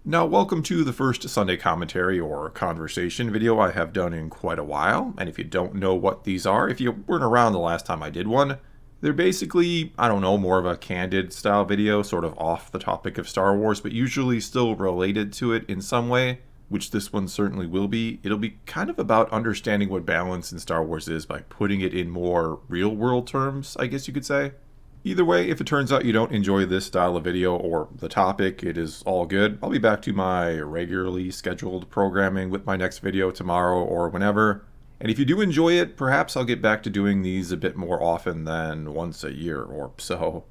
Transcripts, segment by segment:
Now, welcome to the first Sunday commentary or conversation video I have done in quite a while, and if you don't know what these are, if you weren't around the last time I did one, they're basically, I don't know, more of a candid style video, sort of off the topic of Star Wars, but usually still related to it in some way, which this one certainly will be. It'll be kind of about understanding what balance in Star Wars is by putting it in more real-world terms, I guess you could say. Either way, if it turns out you don't enjoy this style of video or the topic, it is all good. I'll be back to my regularly scheduled programming with my next video tomorrow or whenever. And if you do enjoy it, perhaps I'll get back to doing these a bit more often than once a year or so.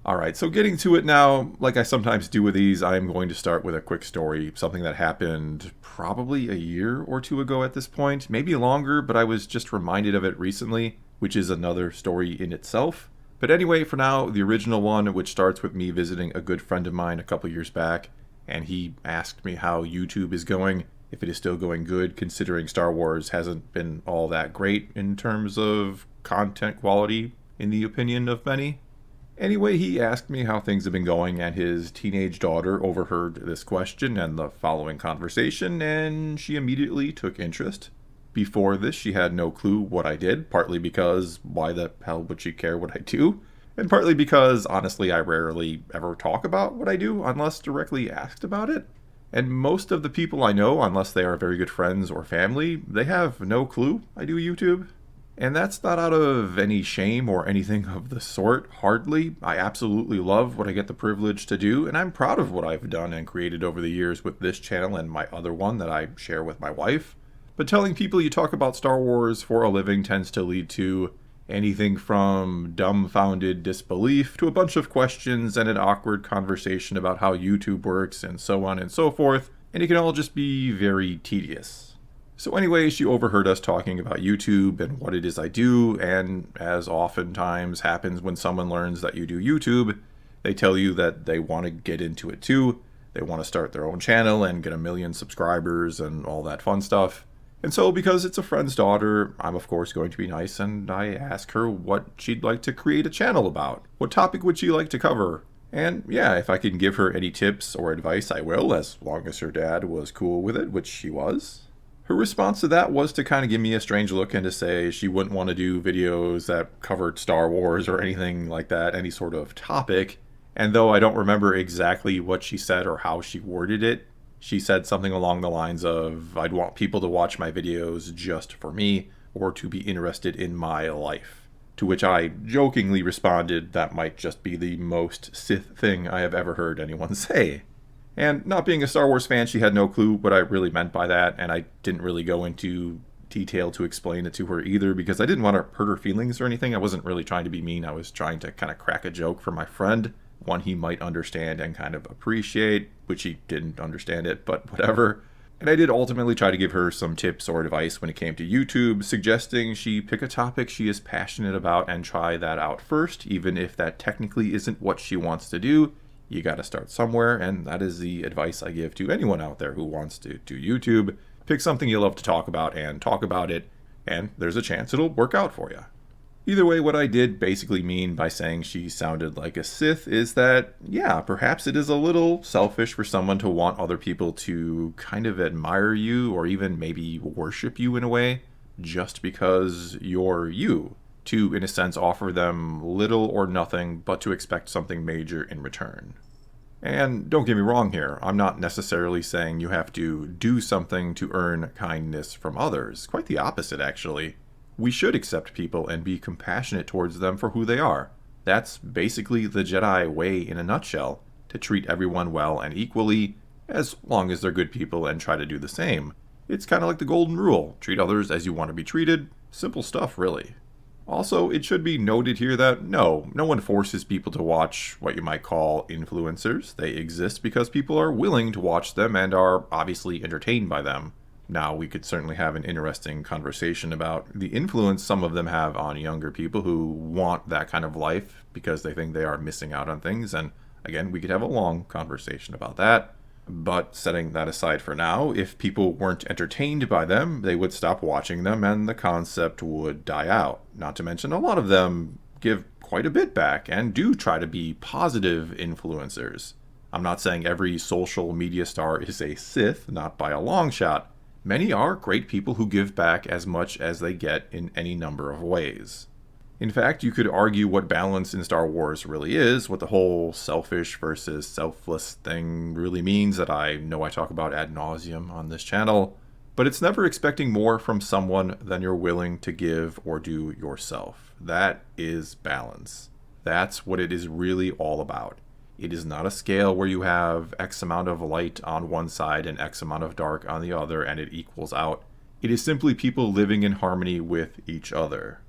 Alright, so getting to it now, like I sometimes do with these, I am going to start with a quick story, something that happened probably a year or two ago at this point, maybe longer, but I was just reminded of it recently, which is another story in itself. But anyway, for now, the original one, which starts with me visiting a good friend of mine a couple years back, and he asked me how YouTube is going, if it is still going good, considering Star Wars hasn't been all that great in terms of content quality, in the opinion of many. Anyway, he asked me how things have been going, and his teenage daughter overheard this question and the following conversation, and she immediately took interest. Before this, she had no clue what I did, partly because why the hell would she care what I do? And partly because, honestly, I rarely ever talk about what I do unless directly asked about it. And most of the people I know, unless they are very good friends or family, they have no clue I do YouTube. And that's not out of any shame or anything of the sort, hardly. I absolutely love what I get the privilege to do, and I'm proud of what I've done and created over the years with this channel and my other one that I share with my wife. But telling people you talk about Star Wars for a living tends to lead to anything from dumbfounded disbelief to a bunch of questions and an awkward conversation about how YouTube works and so on and so forth, and it can all just be very tedious. So anyway, she overheard us talking about YouTube and what it is I do, and as oftentimes happens when someone learns that you do YouTube, they tell you that they want to get into it too. They want to start their own channel and get 1 million subscribers and all that fun stuff. And so, because it's a friend's daughter, I'm of course going to be nice, and I ask her what she'd like to create a channel about. What topic would she like to cover? And yeah, if I can give her any tips or advice, I will, as long as her dad was cool with it, which she was. Her response to that was to kind of give me a strange look and to say she wouldn't want to do videos that covered Star Wars or anything like that, any sort of topic. And though I don't remember exactly what she said or how she worded it, she said something along the lines of, I'd want people to watch my videos just for me, or to be interested in my life. To which I jokingly responded that might just be the most Sith thing I have ever heard anyone say. And not being a Star Wars fan, she had no clue what I really meant by that, and I didn't really go into detail to explain it to her either, because I didn't want to hurt her feelings or anything. I wasn't really trying to be mean, I was trying to kind of crack a joke for my friend. One he might understand and kind of appreciate, which he didn't understand it, but whatever. And I did ultimately try to give her some tips or advice when it came to YouTube, suggesting she pick a topic she is passionate about and try that out first, even if that technically isn't what she wants to do. You gotta start somewhere, and that is the advice I give to anyone out there who wants to do YouTube. Pick something you love to talk about and talk about it, and there's a chance it'll work out for you. Either way, what I did basically mean by saying she sounded like a Sith is that, yeah, perhaps it is a little selfish for someone to want other people to kind of admire you or even maybe worship you in a way, just because you're you. To, in a sense, offer them little or nothing, but to expect something major in return. And don't get me wrong here, I'm not necessarily saying you have to do something to earn kindness from others. Quite the opposite, actually. We should accept people and be compassionate towards them for who they are. That's basically the Jedi way in a nutshell, to treat everyone well and equally, as long as they're good people and try to do the same. It's kind of like the golden rule, treat others as you want to be treated. Simple stuff, really. Also, it should be noted here that no one forces people to watch what you might call influencers. They exist because people are willing to watch them and are obviously entertained by them. Now, we could certainly have an interesting conversation about the influence some of them have on younger people who want that kind of life because they think they are missing out on things, and again, we could have a long conversation about that. But setting that aside for now, if people weren't entertained by them, they would stop watching them and the concept would die out. Not to mention, a lot of them give quite a bit back and do try to be positive influencers. I'm not saying every social media star is a Sith, not by a long shot. Many are great people who give back as much as they get in any number of ways. In fact, you could argue what balance in Star Wars really is, what the whole selfish versus selfless thing really means that I know I talk about ad nauseum on this channel, but it's never expecting more from someone than you're willing to give or do yourself. That is balance. That's what it is really all about. It is not a scale where you have X amount of light on one side and X amount of dark on the other and it equals out. It is simply people living in harmony with each other.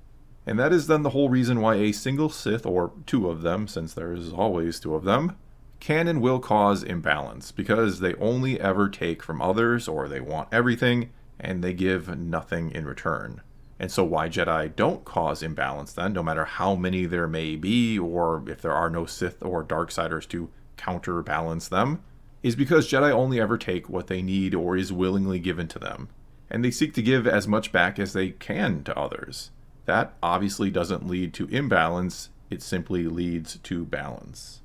And that is then the whole reason why a single Sith, or two of them, since there is always two of them, can and will cause imbalance, because they only ever take from others, or they want everything, and they give nothing in return. And so why Jedi don't cause imbalance then, no matter how many there may be, or if there are no Sith or Darksiders to counterbalance them, is because Jedi only ever take what they need or is willingly given to them, and they seek to give as much back as they can to others. That obviously doesn't lead to imbalance, it simply leads to balance.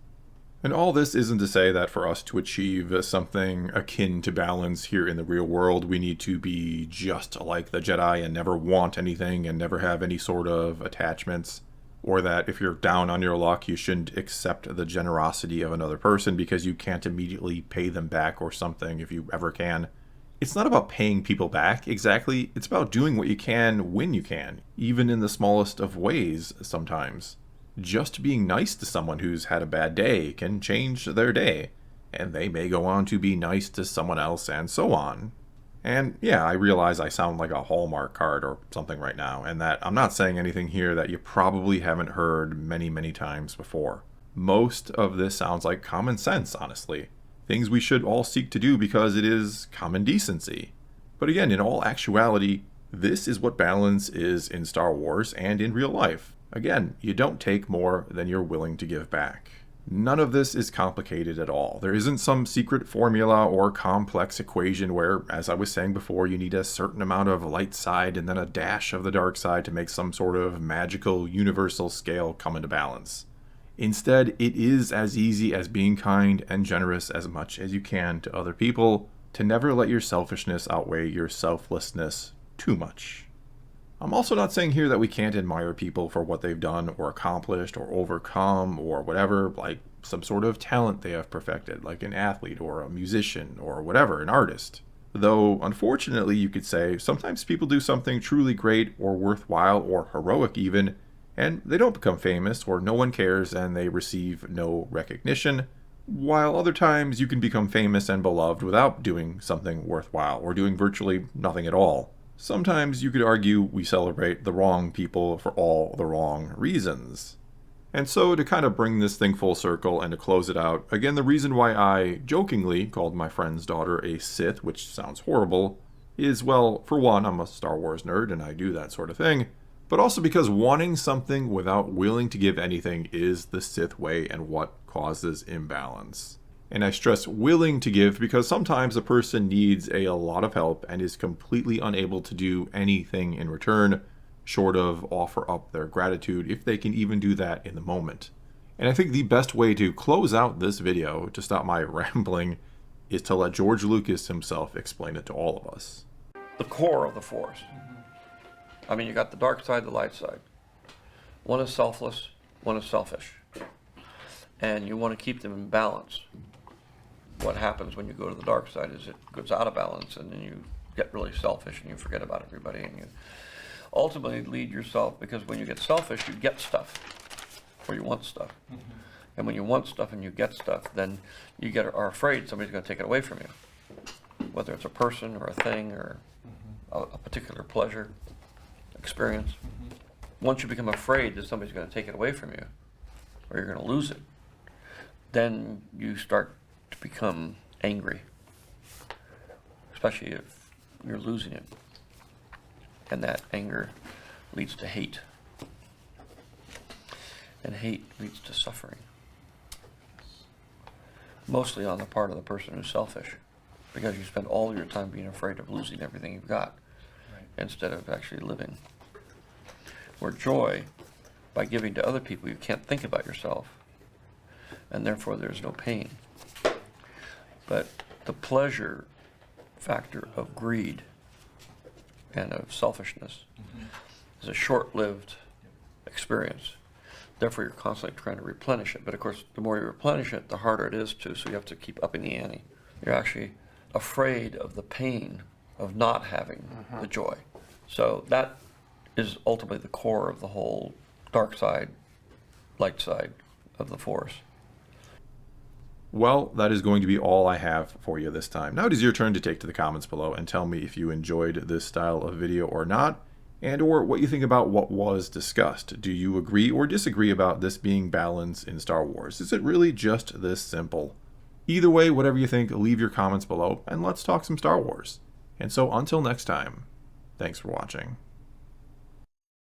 And all this isn't to say that for us to achieve something akin to balance here in the real world, we need to be just like the Jedi and never want anything and never have any sort of attachments, or that if you're down on your luck, you shouldn't accept the generosity of another person because you can't immediately pay them back or something if you ever can. It's not about paying people back, exactly. It's about doing what you can when you can, even in the smallest of ways sometimes. Just being nice to someone who's had a bad day can change their day, and they may go on to be nice to someone else and so on. And yeah, I realize I sound like a Hallmark card or something right now, and that I'm not saying anything here that you probably haven't heard many times before. Most of this sounds like common sense, honestly. Things we should all seek to do because it is common decency. But again, in all actuality, this is what balance is in Star Wars and in real life. Again, you don't take more than you're willing to give back. None of this is complicated at all. There isn't some secret formula or complex equation where, as I was saying before, you need a certain amount of light side and then a dash of the dark side to make some sort of magical universal scale come into balance. Instead, it is as easy as being kind and generous as much as you can to other people, to never let your selfishness outweigh your selflessness too much. I'm also not saying here that we can't admire people for what they've done or accomplished or overcome or whatever, like some sort of talent they have perfected, like an athlete or a musician or whatever, an artist. Though, unfortunately, you could say, sometimes people do something truly great or worthwhile or heroic even, and they don't become famous, or no one cares, and they receive no recognition, while other times you can become famous and beloved without doing something worthwhile, or doing virtually nothing at all. Sometimes you could argue we celebrate the wrong people for all the wrong reasons. And so to kind of bring this thing full circle and to close it out, again, the reason why I jokingly called my friend's daughter a Sith, which sounds horrible, is, well, for one, I'm a Star Wars nerd and I do that sort of thing, but also because wanting something without willing to give anything is the Sith way and what causes imbalance. And I stress willing to give because sometimes a person needs a lot of help and is completely unable to do anything in return, short of offer up their gratitude, if they can even do that in the moment. And I think the best way to close out this video, to stop my rambling, is to let George Lucas himself explain it to all of us. The core of the Force. I mean, you got the dark side, the light side. One is selfless, one is selfish. And you want to keep them in balance. What happens when you go to the dark side is it goes out of balance, and then you get really selfish and you forget about everybody, and you ultimately lead yourself, because when you get selfish, you get stuff, or you want stuff. And when you want stuff and you get stuff, then you are afraid somebody's going to take it away from you, whether it's a person or a thing or a particular pleasure, experience. Once you become afraid that somebody's going to take it away from you, or you're going to lose it, then you start to become angry, especially if you're losing it. And that anger leads to hate. And hate leads to suffering. Mostly on the part of the person who's selfish, because you spend all your time being afraid of losing everything you've got, instead of actually living. Where joy, by giving to other people, you can't think about yourself, and therefore there's no pain. But the pleasure factor of greed and of selfishness is a short-lived experience. Therefore, you're constantly trying to replenish it. But of course, the more you replenish it, the harder it is to, so you have to keep upping the ante. You're actually afraid of the pain of not having the joy. So that is ultimately the core of the whole dark side, light side of the Force. Well, that is going to be all I have for you this time. Now it is your turn to take to the comments below and tell me if you enjoyed this style of video or not, and or what you think about what was discussed. Do you agree or disagree about this being balanced in Star Wars? Is it really just this simple? Either way, whatever you think, leave your comments below, and let's talk some Star Wars. And so until next time, thanks for watching.